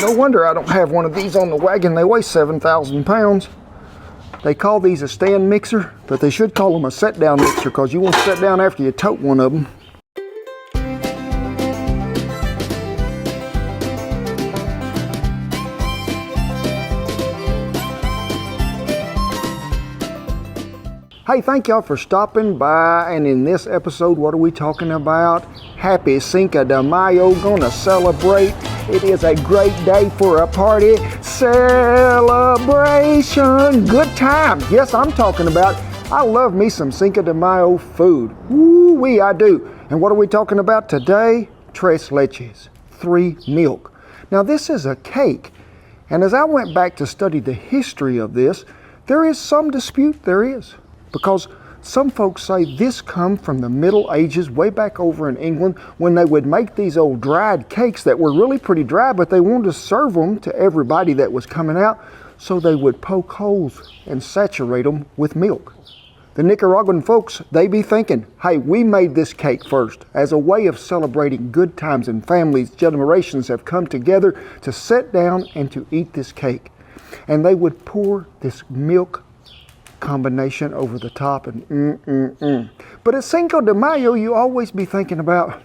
No wonder I don't have one of these on the wagon. They weigh 7,000 pounds. They call these a stand mixer, but they should call them a set-down mixer because you won't sit down after you tote one of them. Hey, thank y'all for stopping by, and in this episode, what are we talking about? Happy Cinco de Mayo, gonna celebrate. It is a great day for a party, celebration, good time. Yes, I'm talking about, I love me some Cinco de Mayo food. Woo-wee, I do. And what are we talking about today? Tres Leches, 3 milk. Now this is a cake, and as I went back to study the history of this, there is some dispute, there is. Because some folks say this come from the Middle Ages, way back over in England, when they would make these old dried cakes that were really pretty dry, but they wanted to serve them to everybody that was coming out, so they would poke holes and saturate them with milk. The Nicaraguan folks, they be thinking, hey, we made this cake first as a way of celebrating good times, and families, generations have come together to sit down and to eat this cake. And they would pour this milk combination over the top and But at Cinco de Mayo, you always be thinking about,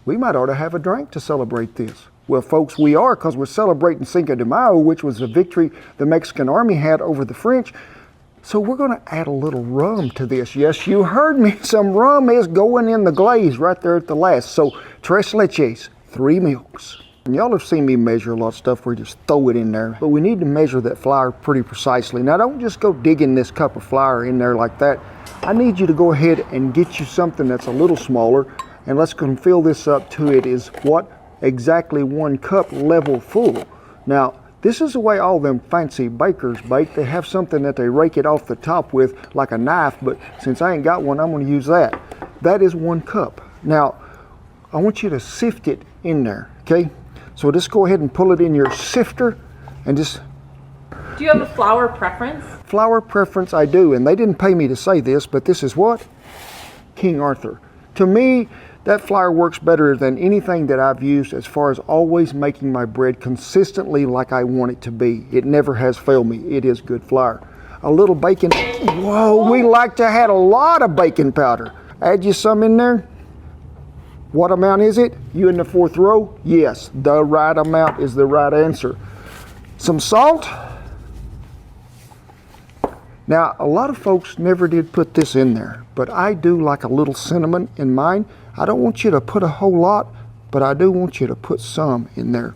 we might ought to have a drink to celebrate this. Well, folks, we are, because we're celebrating Cinco de Mayo, which was the victory the Mexican army had over the French. So we're going to add a little rum to this. Yes, you heard me. Some rum is going in the glaze right there at the last. So, Tres Leches, 3 milks. And y'all have seen me measure a lot of stuff where you just throw it in there. But we need to measure that flour pretty precisely. Now don't just go digging this cup of flour in there like that. I need you to go ahead and get you something that's a little smaller. And let's go and fill this up to it is what? Exactly 1 cup level full. Now this is the way all them fancy bakers bake. They have something that they rake it off the top with like a knife. But since I ain't got one, I'm going to use that. That is 1 cup. Now I want you to sift it in there, okay? So just go ahead and pull it in your sifter and just... Do you have a flour preference? Flour preference, I do. And they didn't pay me to say this, but this is what? King Arthur. To me, that flour works better than anything that I've used as far as always making my bread consistently like I want it to be. It never has failed me. It is good flour. A little baking. Whoa, we like to have a lot of baking powder. Add you some in there. What amount is it? You in the 4th row? Yes, the right amount is the right answer. Some salt. Now, a lot of folks never did put this in there, but I do like a little cinnamon in mine. I don't want you to put a whole lot, but I do want you to put some in there.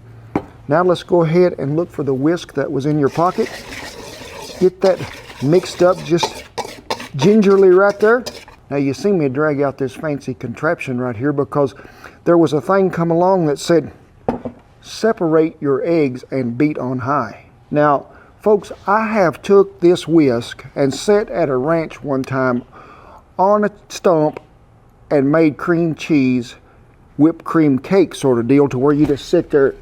Now let's go ahead and look for the whisk that was in your pocket. Get that mixed up just gingerly right there. Now you see me drag out this fancy contraption right here because there was a thing come along that said, separate your eggs and beat on high. Now, folks, I have took this whisk and sat at a ranch one time on a stump and made cream cheese, whipped cream cake sort of deal to where you just sit there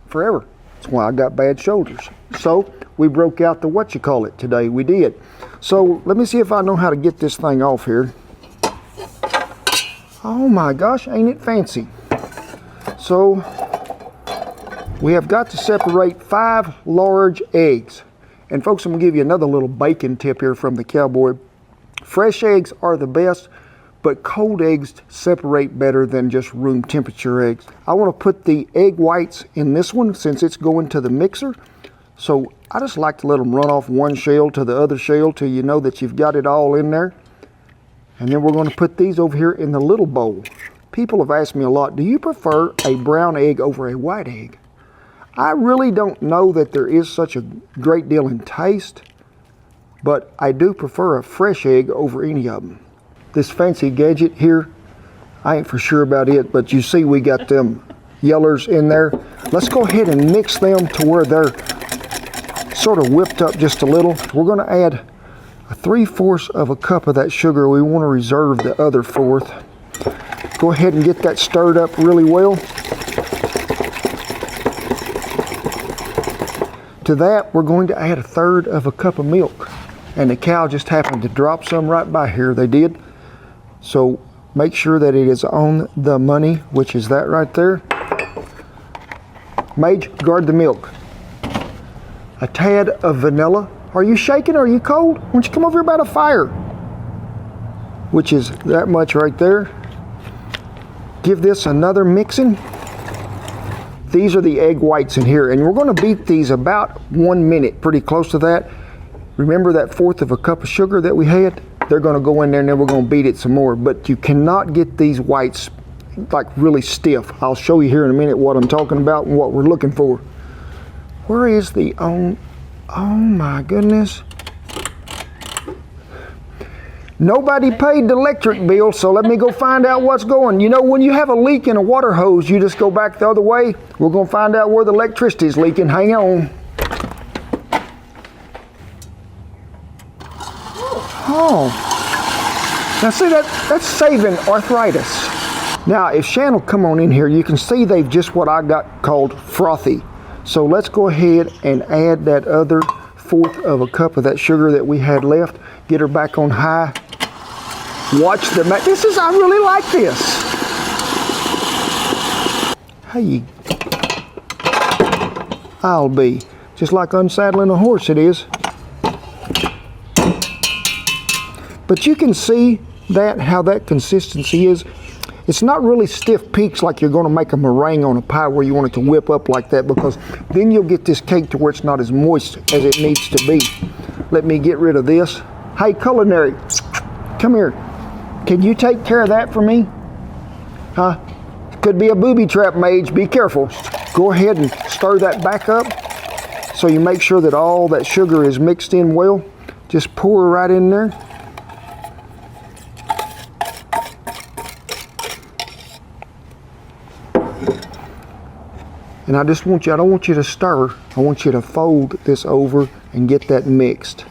forever. That's why I got bad shoulders. So we broke out the what-you-call-it today. We did. So let me see if I know how to get this thing off here. Oh my gosh, ain't it fancy? So we have got to separate 5 large eggs. And folks, I'm gonna give you another little bacon tip here from the Cowboy. Fresh eggs are the best, but cold eggs separate better than just room temperature eggs. I want to put the egg whites in this one since it's going to the mixer. So I just like to let them run off one shell to the other shell till you know that you've got it all in there. And then we're going to put these over here in the little bowl. People have asked me a lot, do you prefer a brown egg over a white egg? I really don't know that there is such a great deal in taste, but I do prefer a fresh egg over any of them. This fancy gadget here, I ain't for sure about it, but you see we got them yellers in there. Let's go ahead and mix them to where they're sort of whipped up just a little. We're going to add a 3/4 of a cup of that sugar. We want to reserve the other 1/4. Go ahead and get that stirred up really well. To that, we're going to add a 1/3 of a cup of milk. And the cow just happened to drop some right by here. They did. So make sure that it is on the money, which is that right there. Mage, guard the milk. A tad of vanilla. Are you shaking? Are you cold? Why don't you come over here by the fire? Which is that much right there. Give this another mixing. These are the egg whites in here, and we're going to beat these about 1 minute, pretty close to that. Remember that 1/4 of a cup of sugar that we had? They're going to go in there and then we're going to beat it some more. But you cannot get these whites like really stiff. I'll show you here in a minute what I'm talking about and what we're looking for. Where is the oh my goodness. Nobody paid the electric bill, so let me go find out what's going. You know, when you have a leak in a water hose, you just go back the other way. We're going to find out where the electricity is leaking. Hang on. Oh. Now see, that's saving arthritis. Now, if Shan will come on in here, you can see they've just what I got called frothy. So let's go ahead and add that other 1/4 of a cup of that sugar that we had left. Get her back on high. Watch the I really like this. Hey, I'll be. Just like unsaddling a horse it is. But you can see how that consistency is. It's not really stiff peaks like you're going to make a meringue on a pie where you want it to whip up like that, because then you'll get this cake to where it's not as moist as it needs to be. Let me get rid of this. Hey, culinary, come here. Can you take care of that for me? Huh? Could be a booby trap, Mage. Be careful. Go ahead and stir that back up so you make sure that all that sugar is mixed in well. Just pour right in there. And I don't want you to stir. I want you to fold this over and get that mixed.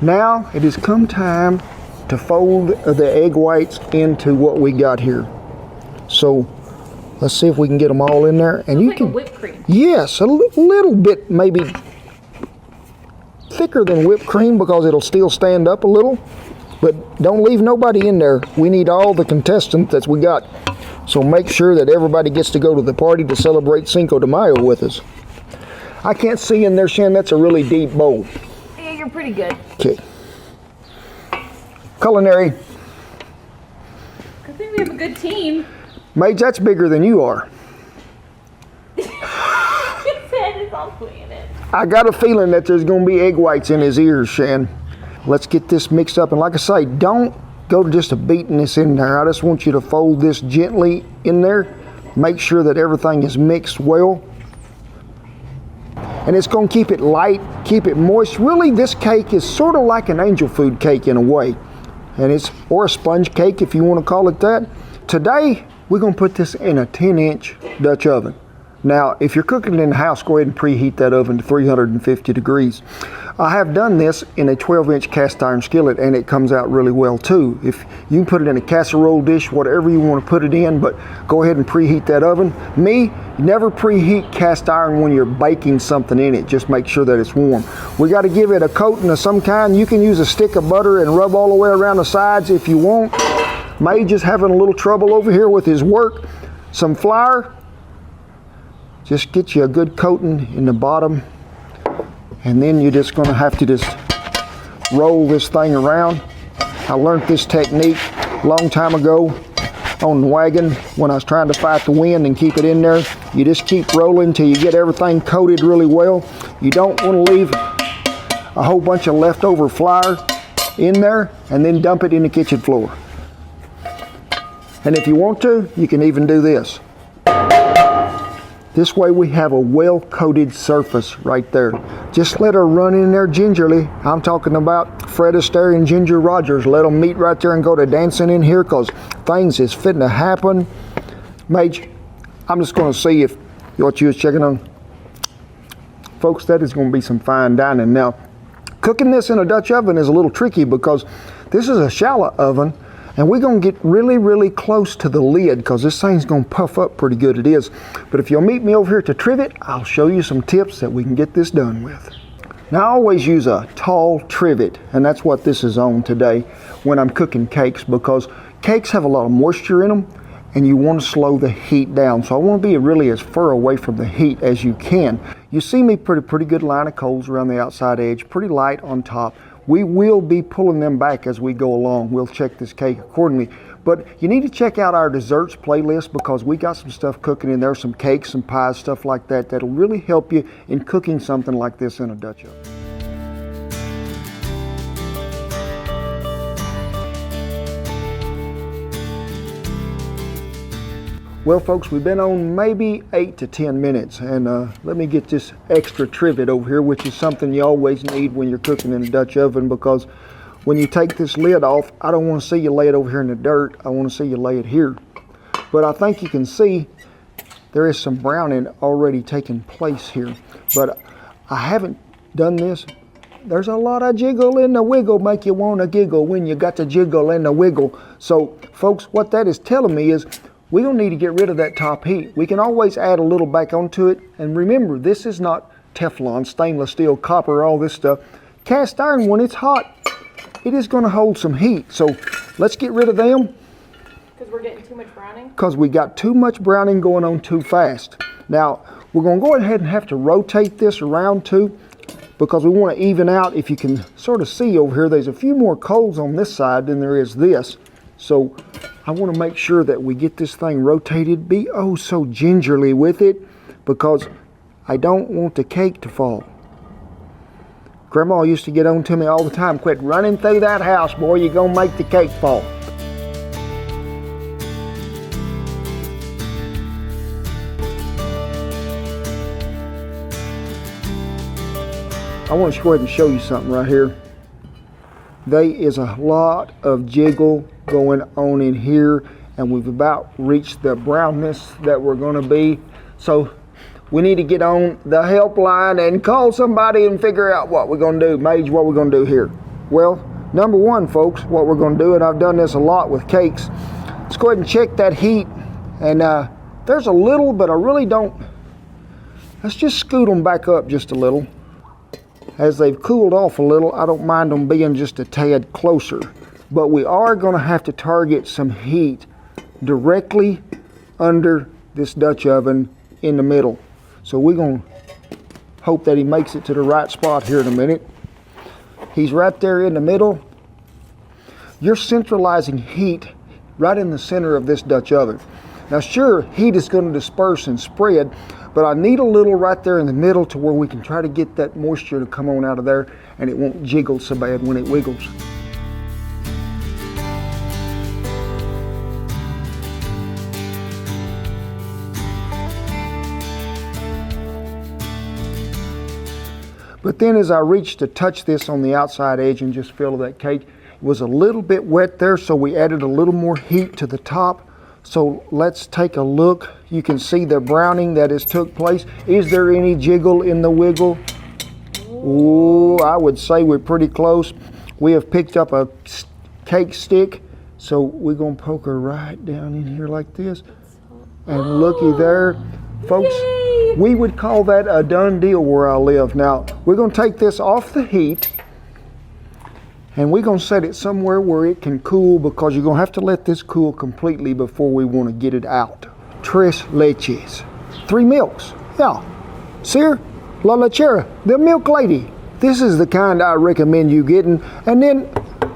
Now it has come time to fold the egg whites into what we got here. So let's see if we can get them all in there. And you can a whipped cream. Yes, a little bit maybe thicker than whipped cream because it'll still stand up a little. But don't leave nobody in there. We need all the contestants that we got. So make sure that everybody gets to go to the party to celebrate Cinco de Mayo with us. I can't see in there, Shan. That's a really deep bowl. Yeah, you're pretty good. Okay. Culinary. I think we have a good team. Mage, that's bigger than you are. His head is all planted. I got a feeling that there's going to be egg whites in his ears, Shan. Let's get this mixed up. And like I say, don't go to just a beating this in there. I just want you to fold this gently in there. Make sure that everything is mixed well. And it's going to keep it light, keep it moist. Really, this cake is sort of like an angel food cake in a way. Or a sponge cake if you want to call it that. Today, we're going to put this in a 10-inch Dutch oven. Now, if you're cooking it in the house, go ahead and preheat that oven to 350 degrees. I have done this in a 12-inch cast iron skillet, and it comes out really well too. If you can put it in a casserole dish, whatever you want to put it in, but go ahead and preheat that oven. Never preheat cast iron when you're baking something in it. Just make sure that it's warm. We got to give it a coating of some kind. You can use a stick of butter and rub all the way around the sides if you want. Mage is having a little trouble over here with his work. Some flour. Just get you a good coating in the bottom, and then you're just going to have to just roll this thing around. I learned this technique a long time ago on the wagon when I was trying to fight the wind and keep it in there. You just keep rolling till you get everything coated really well. You don't want to leave a whole bunch of leftover flour in there and then dump it in the kitchen floor. And if you want to, you can even do this. This way we have a well-coated surface right there. Just let her run in there gingerly. I'm talking about Fred Astaire and Ginger Rogers. Let them meet right there and go to dancing in here, because things is fitting to happen. Mage, I'm just going to see if what you was checking on. Folks, that is going to be some fine dining. Now, cooking this in a Dutch oven is a little tricky because this is a shallow oven. And we're going to get really, really close to the lid because this thing's going to puff up pretty good. It is. But if you'll meet me over here to trivet, I'll show you some tips that we can get this done with. Now, I always use a tall trivet, and that's what this is on today when I'm cooking cakes, because cakes have a lot of moisture in them, and you want to slow the heat down. So I want to be really as far away from the heat as you can. You see me pretty good line of coals around the outside edge, pretty light on top. We will be pulling them back as we go along. We'll check this cake accordingly. But you need to check out our desserts playlist because we got some stuff cooking in there, some cakes, some pies, stuff like that, that'll really help you in cooking something like this in a Dutch oven. Well, folks, we've been on maybe 8 to 10 minutes, and let me get this extra trivet over here, which is something you always need when you're cooking in a Dutch oven, because when you take this lid off, I don't want to see you lay it over here in the dirt. I want to see you lay it here. But I think you can see there is some browning already taking place here. But I haven't done this. There's a lot of jiggle in the wiggle, make you want to giggle when you got the jiggle and the wiggle. So, folks, what that is telling me is we're going to need to get rid of that top heat. We can always add a little back onto it. And remember, this is not Teflon, stainless steel, copper, all this stuff. Cast iron, when it's hot, it is going to hold some heat. So let's get rid of them. Because we're getting too much browning? Because we got too much browning going on too fast. Now, we're going to go ahead and have to rotate this around too, because we want to even out. If you can sort of see over here, there's a few more coals on this side than there is this. So I want to make sure that we get this thing rotated. Be oh so gingerly with it, because I don't want the cake to fall. Grandma used to get on to me all the time, quit running through that house, boy, you're going to make the cake fall. I want to go ahead and show you something right here. There is a lot of jiggle going on in here, and we've about reached the brownness that we're going to be. So we need to get on the helpline and call somebody and figure out what we're going to do. Mage, what we're going to do here? Well, number one, folks, what we're going to do, and I've done this a lot with cakes, let's go ahead and check that heat. And there's a little, but I really don't. Let's just scoot them back up just a little. As they've cooled off a little, I don't mind them being just a tad closer. But we are going to have to target some heat directly under this Dutch oven in the middle. So we're going to hope that he makes it to the right spot here in a minute. He's right there in the middle. You're centralizing heat right in the center of this Dutch oven. Now sure, heat is going to disperse and spread, but I need a little right there in the middle to where we can try to get that moisture to come on out of there and it won't jiggle so bad when it wiggles. But then as I reached to touch this on the outside edge and just feel that cake, it was a little bit wet there, so we added a little more heat to the top. So let's take a look. You can see the browning that has took place. Is there any jiggle in the wiggle? Ooh, I would say we're pretty close. We have picked up a cake stick, so we're gonna poke her right down in here like this. And looky there, folks. Yay! We would call that a done deal where I live. Now, we're gonna take this off the heat and we're gonna set it somewhere where it can cool, because you're gonna have to let this cool completely before we wanna get it out. Tres Leches, 3 milks. Yeah, Sir, La Lechera, the milk lady. This is the kind I recommend you getting. And then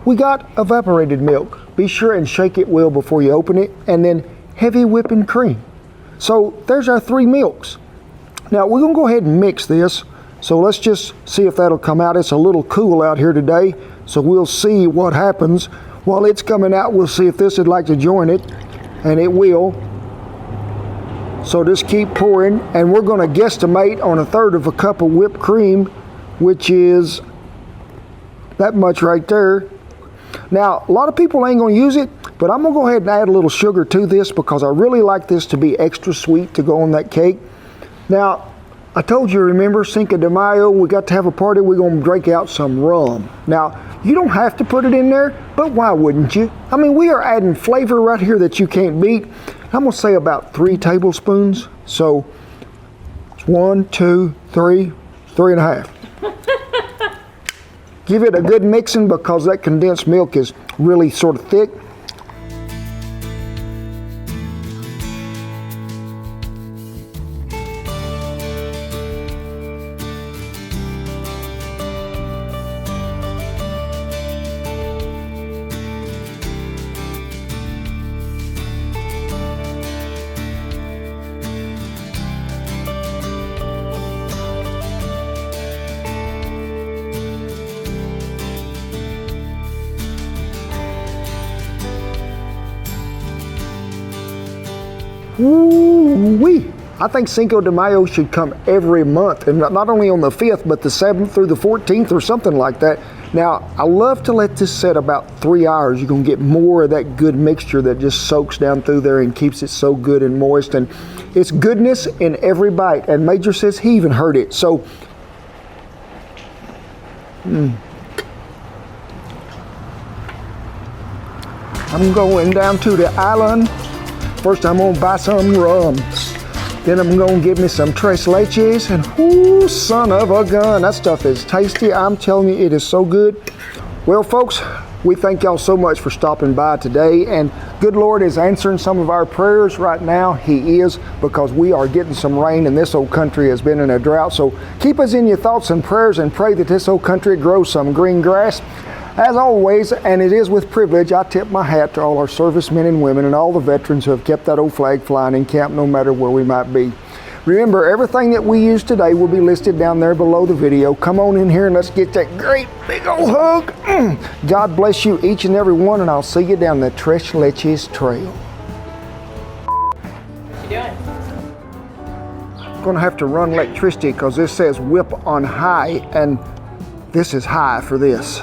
we got evaporated milk. Be sure and shake it well before you open it. And then heavy whipping cream. So there's our 3 milks. Now we're gonna go ahead and mix this. So let's just see if that'll come out. It's a little cool out here today, so we'll see what happens. While it's coming out, we'll see if this would like to join it, and it will. So just keep pouring, and we're gonna guesstimate on 1/3 of a cup of whipped cream, which is that much right there. Now, a lot of people ain't gonna use it, but I'm gonna go ahead and add a little sugar to this because I really like this to be extra sweet to go on that cake. Now, I told you, remember, Cinco De Mayo, we got to have a party, we're gonna drink out some rum. Now, you don't have to put it in there, but why wouldn't you? I mean, we are adding flavor right here that you can't beat. I'm gonna say about 3 tablespoons. So, it's 1, 2, 3, 3.5. Give it a good mixing because that condensed milk is really sort of thick. Woo-wee. I think Cinco de Mayo should come every month, and not only on the 5th, but the 7th through the 14th or something like that. Now, I love to let this set about 3 hours. You're gonna get more of that good mixture that just soaks down through there and keeps it so good and moist. And it's goodness in every bite. And Major says he even heard it. So, I'm going down to the island. First, I'm gonna buy some rum. Then I'm gonna give me some Tres Leches, and whoo, son of a gun, that stuff is tasty. I'm telling you, it is so good. Well, folks, we thank y'all so much for stopping by today, and good Lord is answering some of our prayers right now. He is, because we are getting some rain, and this old country has been in a drought. So keep us in your thoughts and prayers, and pray that this old country grows some green grass. As always, and it is with privilege, I tip my hat to all our servicemen and women and all the veterans who have kept that old flag flying in camp no matter where we might be. Remember, everything that we use today will be listed down there below the video. Come on in here and let's get that great big old hug. God bless you each and every one, and I'll see you down the Tres Leches Trail. What you doing? I'm gonna have to run electricity because this says whip on high, and this is high for this.